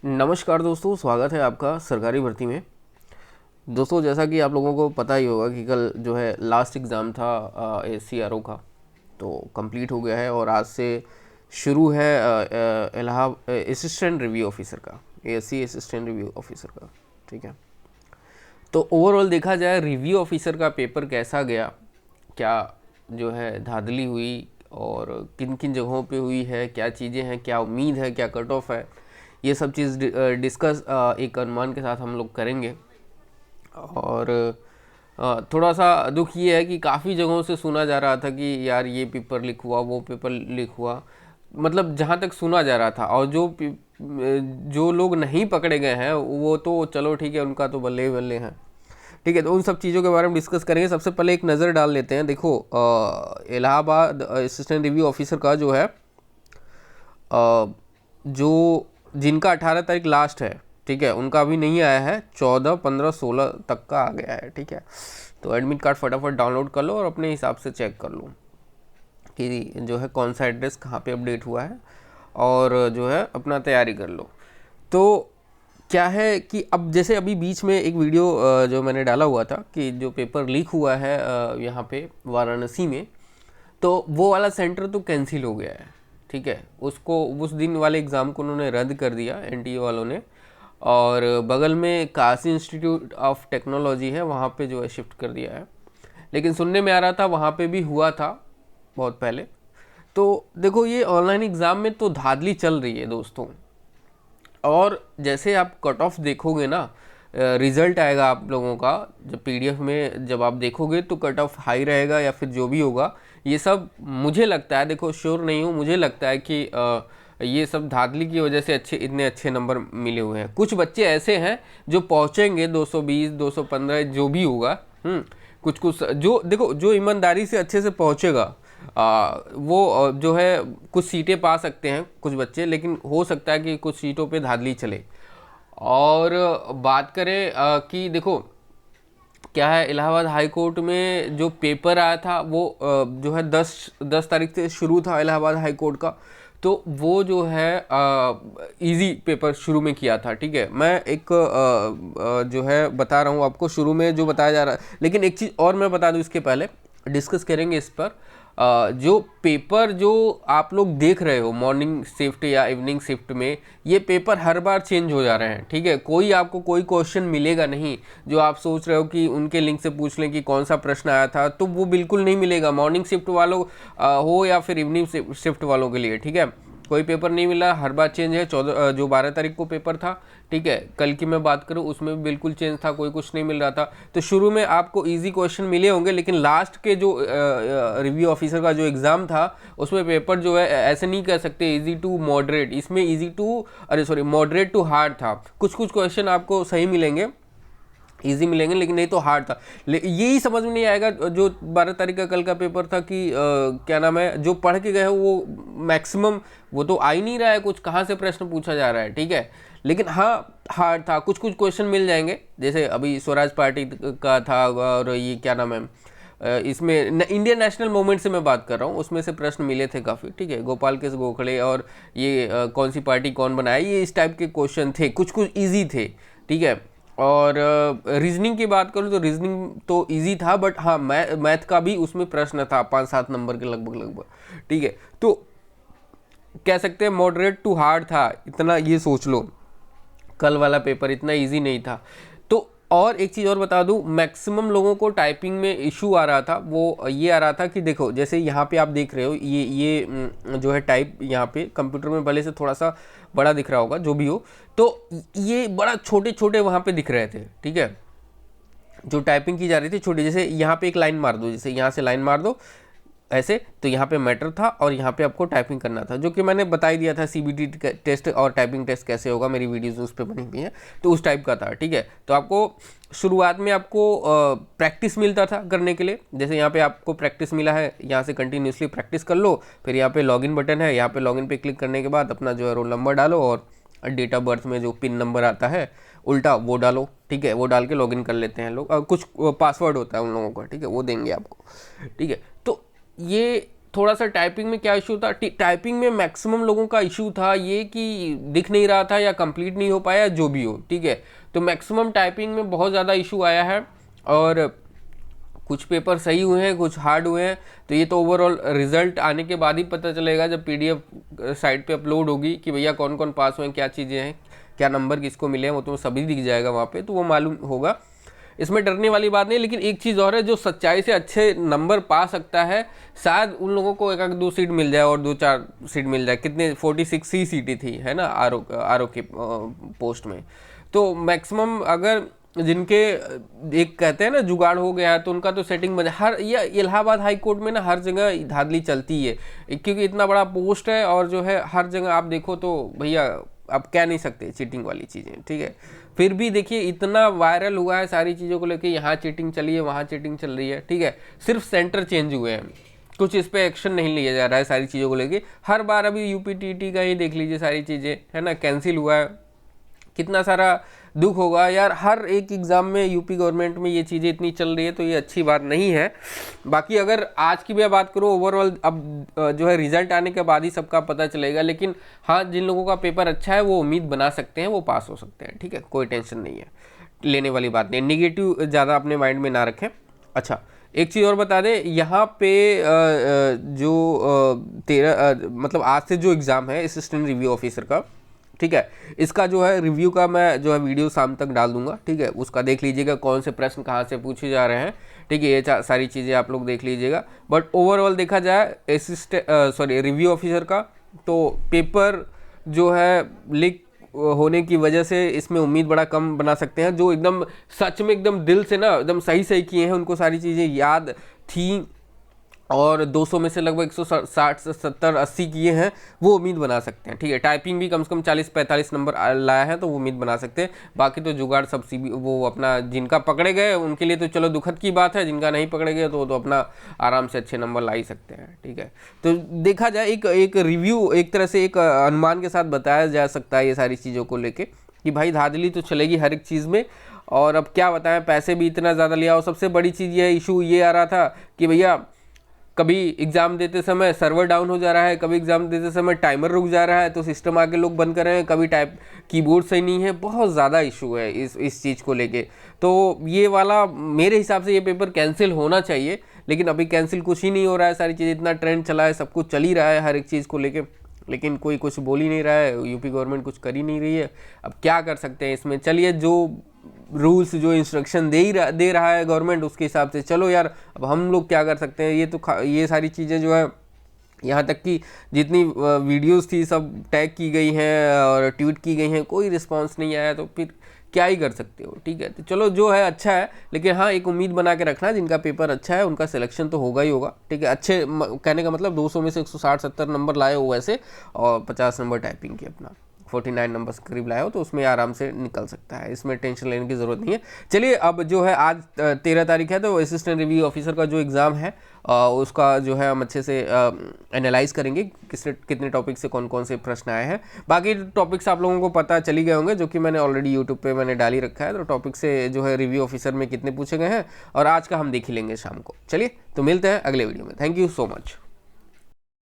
नमस्कार दोस्तों, स्वागत है आपका सरकारी भर्ती में। दोस्तों, जैसा कि आप लोगों को पता ही होगा कि कल जो है लास्ट एग्ज़ाम था ASCRO का, तो कंप्लीट हो गया है और आज से शुरू है इलाहाबाद असिस्टेंट रिव्यू ऑफिसर का, ASC असिस्टेंट रिव्यू ऑफिसर का। ठीक है, तो ओवरऑल देखा जाए रिव्यू ऑफिसर का पेपर कैसा गया, क्या जो है धांधली हुई और किन किन जगहों पे हुई है, क्या चीज़ें हैं, क्या उम्मीद है, क्या कट ऑफ है, ये सब चीज़ डिस्कस एक अनुमान के साथ हम लोग करेंगे। और थोड़ा सा दुख ये है कि काफ़ी जगहों से सुना जा रहा था कि यार ये पेपर लीक हुआ, वो पेपर लीक हुआ, मतलब जहाँ तक सुना जा रहा था। और जो लोग नहीं पकड़े गए हैं वो तो चलो ठीक है, उनका तो बल्ले ही बल्ले हैं। ठीक है, तो उन सब चीज़ों के बारे में डिस्कस करेंगे। सबसे पहले एक नज़र डाल लेते हैं। देखो, इलाहाबाद असिस्टेंट रिव्यू ऑफिसर का जो है जो जिनका 18 तारीख लास्ट है, ठीक है, उनका अभी नहीं आया है, 14, 15, 16 तक का आ गया है। ठीक है, तो एडमिट कार्ड फटाफट डाउनलोड कर लो और अपने हिसाब से चेक कर लो कि जो है कौन सा एड्रेस कहाँ पे अपडेट हुआ है, और जो है अपना तैयारी कर लो। तो क्या है कि अब जैसे अभी बीच में एक वीडियो जो मैंने डाला हुआ था कि जो पेपर लीक हुआ है यहाँ पे वाराणसी में, तो वो वाला सेंटर तो कैंसिल हो गया है। ठीक है, उसको उस दिन वाले एग्ज़ाम को उन्होंने रद्द कर दिया NTA वालों ने, और बगल में काशी इंस्टीट्यूट ऑफ टेक्नोलॉजी है, वहाँ पे जो है शिफ्ट कर दिया है। लेकिन सुनने में आ रहा था वहाँ पे भी हुआ था बहुत पहले। तो देखो, ये ऑनलाइन एग्ज़ाम में तो धांधली चल रही है दोस्तों। और जैसे आप कट ऑफ देखोगे ना, रिज़ल्ट आएगा आप लोगों का जब PDF में जब आप देखोगे तो कट ऑफ हाई रहेगा या फिर जो भी होगा, ये सब मुझे लगता है, देखो श्योर नहीं हूँ, मुझे लगता है कि ये सब धांधली की वजह से इतने अच्छे नंबर मिले हुए हैं। कुछ बच्चे ऐसे हैं जो पहुँचेंगे 220, 215 जो भी होगा। कुछ कुछ जो देखो, जो ईमानदारी से अच्छे से पहुँचेगा वो जो है कुछ सीटें पा सकते हैं कुछ बच्चे, लेकिन हो सकता है कि कुछ सीटों पे धांधली चले। और बात करें कि देखो क्या है, इलाहाबाद हाई कोर्ट में जो पेपर आया था वो जो है 10 तारीख से शुरू था इलाहाबाद हाई कोर्ट का। तो वो जो है इजी पेपर शुरू में किया था। ठीक है, मैं एक जो है बता रहा हूँ आपको, शुरू में जो बताया जा रहा है। लेकिन एक चीज़ और मैं बता दूँ, इसके पहले डिस्कस करेंगे इस पर। जो पेपर जो आप लोग देख रहे हो मॉर्निंग शिफ्ट या इवनिंग शिफ्ट में, ये पेपर हर बार चेंज हो जा रहे हैं। ठीक है, आपको कोई क्वेश्चन मिलेगा नहीं जो आप सोच रहे हो कि उनके लिंक से पूछ लें कि कौन सा प्रश्न आया था, तो वो बिल्कुल नहीं मिलेगा मॉर्निंग शिफ्ट वालों हो या फिर इवनिंग शिफ्ट वालों के लिए। ठीक है, कोई पेपर नहीं मिला, हर बार चेंज है। 14 जो 12 तारीख को पेपर था, ठीक है, कल की मैं बात करूं उसमें भी बिल्कुल चेंज था, कोई कुछ नहीं मिल रहा था। तो शुरू में आपको इजी क्वेश्चन मिले होंगे, लेकिन लास्ट के जो रिव्यू ऑफिसर का जो एग्ज़ाम था उसमें पेपर जो है ऐसे नहीं कह सकते इजी टू मॉडरेट, इसमें मॉडरेट टू हार्ड था। कुछ कुछ क्वेश्चन आपको सही मिलेंगे, इजी मिलेंगे, लेकिन नहीं तो हार्ड था। यही समझ में नहीं आएगा जो 12 तारीख का कल का पेपर था कि क्या नाम है, जो पढ़ के गए हैं वो मैक्सिमम वो तो आ ही नहीं रहा है कुछ, कहाँ से प्रश्न पूछा जा रहा है। ठीक है, लेकिन हाँ हार्ड था, कुछ कुछ क्वेश्चन मिल जाएंगे। जैसे अभी स्वराज पार्टी का था, और ये क्या नाम है, इसमें इंडियन नेशनल मूवमेंट से मैं बात कर रहा हूँ, उसमें से प्रश्न मिले थे काफ़ी। ठीक है, गोपाल केस गोखले और ये कौन सी पार्टी कौन बनाया, ये इस टाइप के क्वेश्चन थे, कुछ कुछ ईजी थे। ठीक है, और रीजनिंग की बात करूँ तो रीजनिंग तो इजी था, बट हाँ मैथ का भी उसमें प्रश्न था 5-7 नंबर के लगभग। ठीक है, तो कह सकते हैं मॉडरेट टू हार्ड था, इतना ये सोच लो। कल वाला पेपर इतना इजी नहीं था। तो और एक चीज़ और बता दूं, मैक्सिमम लोगों को टाइपिंग में इशू आ रहा था, वो ये आ रहा था कि देखो जैसे यहाँ पे आप देख रहे हो, ये जो है टाइप यहाँ पे कंप्यूटर में भले से थोड़ा सा बड़ा दिख रहा होगा, जो भी हो, तो ये बड़ा छोटे छोटे वहाँ पे दिख रहे थे। ठीक है, जो टाइपिंग की जा रही थी छोटी, जैसे यहाँ पे एक लाइन मार दो, जैसे यहाँ से लाइन मार दो ऐसे, तो यहाँ पे मैटर था और यहाँ पे आपको टाइपिंग करना था, जो कि मैंने बता ही दिया था। CBT टेस्ट और टाइपिंग टेस्ट कैसे होगा, मेरी वीडियोस उस पर बनी हुई हैं, तो उस टाइप का था। ठीक है, तो आपको शुरुआत में आपको प्रैक्टिस मिलता था करने के लिए, जैसे यहाँ पे आपको प्रैक्टिस मिला है, यहाँ से कंटिन्यूसली प्रैक्टिस कर लो। फिर यहाँ पे लॉगिन बटन है, यहाँ पे लॉगिन पे क्लिक करने के बाद अपना जो है रोल नंबर डालो, और डेट ऑफ बर्थ में जो पिन नंबर आता है उल्टा वो डालो। ठीक है, वो डाल के लॉगिन कर लेते हैं लोग, और कुछ पासवर्ड होता है उन लोगों का, ठीक है, वो देंगे आपको। ठीक है, तो ये थोड़ा सा टाइपिंग में क्या इशू था, टाइपिंग में मैक्सिमम लोगों का इशू था ये कि दिख नहीं रहा था या कंप्लीट नहीं हो पाया, जो भी हो, ठीक है। तो मैक्सिमम टाइपिंग में बहुत ज़्यादा इशू आया है, और कुछ पेपर सही हुए हैं, कुछ हार्ड हुए हैं। तो ये तो ओवरऑल रिजल्ट आने के बाद ही पता चलेगा, जब PDF साइट पे अपलोड होगी कि भैया कौन कौन पास हुए हैं, क्या चीज़ें हैं, क्या नंबर किसको मिले हैं, वो तो सभी दिख जाएगा वहाँ पे, तो वो मालूम होगा। इसमें डरने वाली बात नहीं। लेकिन एक चीज़ और है, जो सच्चाई से अच्छे नंबर पा सकता है, शायद उन लोगों को एक 2 सीट मिल जाए और 2-4 सीट मिल जाए। कितने 46 ही सीटें थी, है ना, आर ओ के पोस्ट में। तो मैक्सिमम अगर जिनके एक कहते हैं ना जुगाड़ हो गया है, तो उनका तो सेटिंग बजा हर, ये इलाहाबाद हाई कोर्ट में ना हर जगह धांधली चलती है, क्योंकि इतना बड़ा पोस्ट है, और जो है हर जगह आप देखो तो भैया आप कह नहीं सकते चीटिंग वाली चीज़ें, ठीक है। फिर भी देखिए इतना वायरल हुआ है सारी चीज़ों को लेके, यहाँ चीटिंग चली है, वहाँ चीटिंग चल रही है, ठीक है। सिर्फ सेंटर चेंज हुए हैं, कुछ इस पर एक्शन नहीं लिया जा रहा है सारी चीज़ों को लेके। हर बार अभी UPTT का ही देख लीजिए, सारी चीज़ें, है ना, कैंसिल हुआ है। कितना सारा दुख होगा यार, हर एक एग्ज़ाम में यूपी गवर्नमेंट में ये चीज़ें इतनी चल रही है, तो ये अच्छी बात नहीं है। बाकी अगर आज की भी बात करो, ओवरऑल अब जो है रिजल्ट आने के बाद ही सबका पता चलेगा। लेकिन हाँ, जिन लोगों का पेपर अच्छा है वो उम्मीद बना सकते हैं, वो पास हो सकते हैं, ठीक है, कोई टेंशन नहीं है, लेने वाली बात नहीं। निगेटिव ज़्यादा अपने माइंड में ना रखें। अच्छा, एक चीज़ और बता दें, यहाँ पे जो 13 मतलब आज से जो एग्ज़ाम है असिस्टेंट रिव्यू ऑफिसर का, ठीक है, इसका जो है रिव्यू का मैं जो है वीडियो शाम तक डाल दूंगा, ठीक है। उसका देख लीजिएगा कौन से प्रश्न कहाँ से पूछे जा रहे हैं, ठीक है, ये सारी चीज़ें आप लोग देख लीजिएगा। बट ओवरऑल देखा जाए रिव्यू ऑफिसर का, तो पेपर जो है लीक होने की वजह से इसमें उम्मीद बड़ा कम बना सकते हैं। जो एकदम सच में एकदम दिल से ना एकदम सही सही किए हैं, उनको सारी चीज़ें याद थी, और 200 में से लगभग 160 से 70 80 किए हैं, वो उम्मीद बना सकते हैं, ठीक है। टाइपिंग भी कम से कम 40-45 नंबर लाया है, तो वो उम्मीद बना सकते हैं। बाकी तो जुगाड़ सब वो अपना, जिनका पकड़े गए उनके लिए तो चलो दुखद की बात है, जिनका नहीं पकड़े गए तो अपना आराम से अच्छे नंबर ला ही सकते हैं, ठीक है। तो देखा जाए एक रिव्यू, एक तरह से एक अनुमान के साथ बताया जा सकता है ये सारी चीज़ों को लेके, कि भाई धांधली तो चलेगी हर एक चीज़ में। और अब क्या बताएं, पैसे भी इतना ज़्यादा लिया। और सबसे बड़ी चीज़ ये इशू ये आ रहा था कि भैया कभी एग्ज़ाम देते समय सर्वर डाउन हो जा रहा है, कभी एग्ज़ाम देते समय टाइमर रुक जा रहा है, तो सिस्टम आके लोग बंद कर रहे हैं, कभी कीबोर्ड सही नहीं है। बहुत ज़्यादा इशू है इस चीज़ को लेके। तो ये वाला मेरे हिसाब से ये पेपर कैंसिल होना चाहिए, लेकिन अभी कैंसिल कुछ ही नहीं हो रहा है। सारी चीज़, इतना ट्रेंड चला है, सब कुछ चल ही रहा है हर एक चीज़ को लेके, लेकिन कोई कुछ बोल ही नहीं रहा है, यूपी गवर्नमेंट कुछ कर ही नहीं रही है। अब क्या कर सकते हैं इसमें। चलिए, जो रूल्स जो इंस्ट्रक्शन दे रहा है गवर्नमेंट, उसके हिसाब से चलो यार, अब हम लोग क्या कर सकते हैं। ये सारी चीज़ें जो है, यहाँ तक कि जितनी वीडियोस थी सब टैग की गई हैं और ट्वीट की गई हैं, कोई रिस्पांस नहीं आया, तो फिर क्या ही कर सकते हो, ठीक है। तो चलो, जो है अच्छा है, लेकिन हाँ एक उम्मीद बना के रखना, जिनका पेपर अच्छा है उनका सिलेक्शन तो होगा ही होगा, ठीक है। अच्छे कहने का मतलब 200 में से 160-70 नंबर लाए हो वैसे, और 50 नंबर टाइपिंग के, अपना 49 नंबर्स करीब लाए हो, तो उसमें आराम से निकल सकता है, इसमें टेंशन लेने की ज़रूरत नहीं है। चलिए, अब जो है आज 13 तारीख है, तो असिस्टेंट रिव्यू ऑफिसर का जो एग्ज़ाम है उसका जो है हम अच्छे से एनालाइज करेंगे, कितने टॉपिक से कौन कौन से प्रश्न आए हैं। बाकी टॉपिक्स आप लोगों को पता चली गए होंगे, जो कि मैंने ऑलरेडी यूट्यूब पे मैंने डाल ही रखा है। तो टॉपिक से जो है रिव्यू ऑफिसर में कितने पूछे गए हैं, और आज का हम देख ही लेंगे शाम को। चलिए, तो मिलते हैं अगले वीडियो में। Thank you so much.